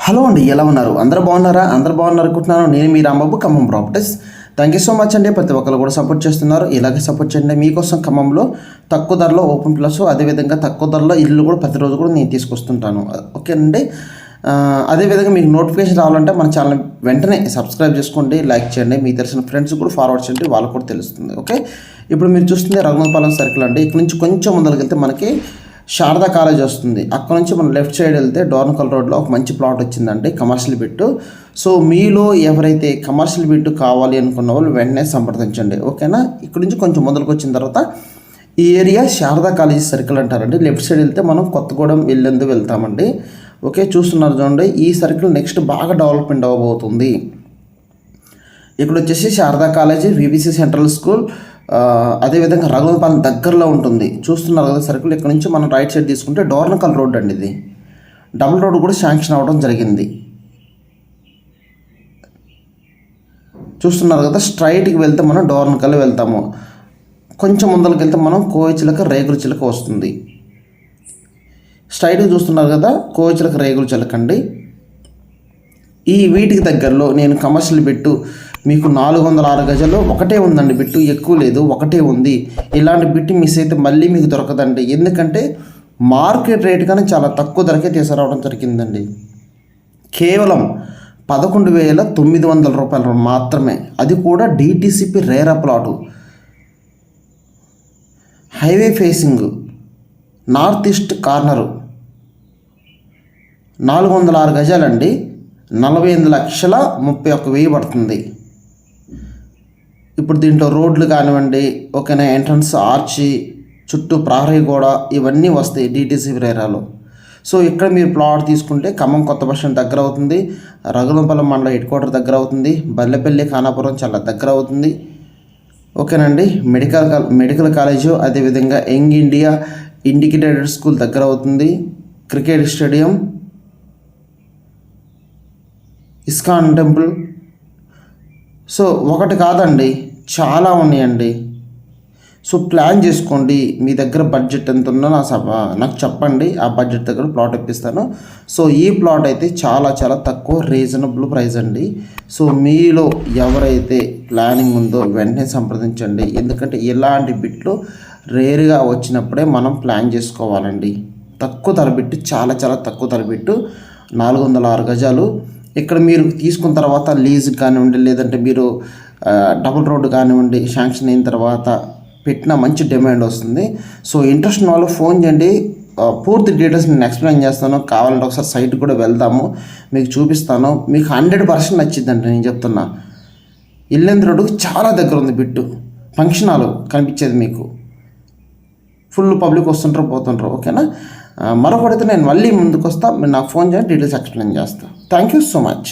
Hello అండి, ఎలా ఉన్నారు? అందరూ బాగున్నారా? అందరూ బాగున్నారు అనుకుంటున్నాను. నేను మీ Rambabu, Khammam properties. Thank you so much అండి. ప్రతి ఒక్కరు కూడా సపోర్ట్ చేస్తున్నారు. ఇలాగే సపోర్ట్ చేయండి. మీకోసం ఖమ్మంలో తక్కువ ధరలో ఓపెన్ ప్లస్, అదేవిధంగా తక్కువ ధరలో ఇల్లు కూడా ప్రతిరోజు కూడా నేను తీసుకొస్తుంటాను. ఓకే అండి. అదేవిధంగా మీకు నోటిఫికేషన్ రావాలంటే మన ఛానల్ వెంటనే సబ్స్క్రైబ్ చేసుకోండి, లైక్ చేయండి, మీకు తెలిసిన ఫ్రెండ్స్ కూడా ఫార్వర్డ్ చేయండి, వాళ్ళకు కూడా తెలుస్తుంది. ఓకే, ఇప్పుడు మీరు చూస్తుంది రఘునాథపాలెం సర్కిల్ అండి. ఇక్కడ నుంచి కొంచెం ముందరికి వెళ్తే మనకి శారదా కాలేజ్ వస్తుంది. అక్కడ నుంచి మనం లెఫ్ట్ సైడ్ వెళ్తే డోర్నకల్ రోడ్లో ఒక మంచి ప్లాట్ వచ్చిందండి, కమర్షియల్ బిట్టు. సో మీలో ఎవరైతే కమర్షియల్ బిట్టు కావాలి అనుకున్న వాళ్ళు వెంటనే సంప్రదించండి. ఓకేనా. ఇక్కడ నుంచి కొంచెం మొదలుకు వచ్చిన తర్వాత ఈ ఏరియా శారదా కాలేజ్ సర్కిల్ అంటారండి. లెఫ్ట్ సైడ్ వెళ్తే మనం కొత్తగూడెం వెళ్తామండి. ఓకే, చూస్తున్నారు చూడండి. ఈ సర్కిల్ నెక్స్ట్ బాగా డెవలప్మెంట్ అవ్వబోతుంది. ఇక్కడ వచ్చేసి Sharada college, VBC central school, అదేవిధంగా రఘునాథపాలెం దగ్గరలో ఉంటుంది. చూస్తున్నారు కదా సర్కిల్. ఇక్కడ నుంచి మనం రైట్ సైడ్ తీసుకుంటే డోర్నకల్ రోడ్ అండి. ఇది డబుల్ రోడ్ కూడా శాంక్షన్ అవ్వడం జరిగింది. చూస్తున్నారు కదా. స్ట్రైట్కి వెళ్తే మనం డోర్నకల్ వెళ్తాము. కొంచెం ముందరికి వెళ్తే మనం కోయిచిలక రేగుల చిలక వస్తుంది. స్ట్రైట్గా చూస్తున్నారు కదా, కోయిచిలక రేగుల చిలక అండి. ఈ వీటికి దగ్గరలో నేను కమర్షియల్ బిట్టు మీకు 406 గజాలు ఒకటే ఉందండి. బిట్టు ఎక్కువ లేదు, ఒకటే ఉంది. ఇలాంటి బిట్టు మిస్ అయితే మళ్ళీ మీకు దొరకదండి. ఎందుకంటే మార్కెట్ రేట్ కానీ చాలా తక్కువ ధరకే తీసుకురావడం జరిగిందండి. కేవలం 11,900 రూపాయలు మాత్రమే. అది కూడా DTCP RERA plot, highway facing, north east corner, 406 గజాలండి. 48,31,000 పడుతుంది. ఇప్పుడు దీంట్లో రోడ్లు కానివ్వండి, ఓకేనా, ఎంట్రన్స్ ఆర్చి, చుట్టూ ప్రహరీ గోడ, ఇవన్నీ వస్తాయి డిటిసి రేరాలో. సో ఇక్కడ మీరు ప్లాట్ తీసుకుంటే ఖమ్మం కొత్త బస్ స్టాండ్ దగ్గర అవుతుంది, రఘునాథపాలెం మండల హెడ్ క్వార్టర్ దగ్గర అవుతుంది, బల్లెపల్లి ఖానాపురం చాలా దగ్గర అవుతుంది. ఓకేనండి. మెడికల్ కాలేజు, అదేవిధంగా యంగ్ ఇండియా ఇండికేటెడ్ స్కూల్ దగ్గర అవుతుంది, cricket stadium, ISKCON temple. So ఒకటి కాదండి, చాలా ఉన్నాయండి. సో ప్లాన్ చేసుకోండి. మీ దగ్గర బడ్జెట్ ఎంత ఉందో నాకు చెప్పండి. ఆ బడ్జెట్ దగ్గర ప్లాట్ ఇప్పిస్తాను. సో ఈ ప్లాట్ అయితే చాలా చాలా తక్కువ, రీజనబుల్ ప్రైస్ అండి. సో మీలో ఎవరైతే ప్లానింగ్ ఉందో వెంటనే సంప్రదించండి. ఎందుకంటే ఇలాంటి బిట్లు రేరుగా వచ్చినప్పుడే మనం ప్లాన్ చేసుకోవాలండి. తక్కువ ధర బిట్టు, చాలా చాలా తక్కువ ధర బిట్టు, 406 గజాలు. ఇక్కడ మీరు తీసుకున్న తర్వాత లీజుకి కానివ్వండి, లేదంటే మీరు డబుల్ రోడ్డు కానివ్వండి, శాంక్షన్ అయిన తర్వాత పెట్టిన మంచి డిమాండ్ వస్తుంది. సో ఇంట్రెస్ట్ ఉన్న వాళ్ళు ఫోన్ చేయండి. పూర్తి డీటెయిల్స్ నేను ఎక్స్ప్లెయిన్ చేస్తాను. కావాలంటే ఒకసారి సైట్ కూడా వెళ్దాము, మీకు చూపిస్తాను. మీకు 100% నచ్చిందండి. నేను చెప్తున్నా, ఇల్లెందు రోడ్డుకి చాలా దగ్గర ఉంది బిట్టు. ఫంక్షన్ హాల్ కనిపించేది మీకు. ఫుల్ పబ్లిక్ వస్తుంటారు, పోతుంటారు. ఓకేనా. మరొకటైతే నేను మళ్ళీ ముందుకు వస్తా. మీరు నాకు ఫోన్ చేయండి, డీటెయిల్స్ ఎక్స్ప్లెయిన్ చేస్తాను. Thank you so much.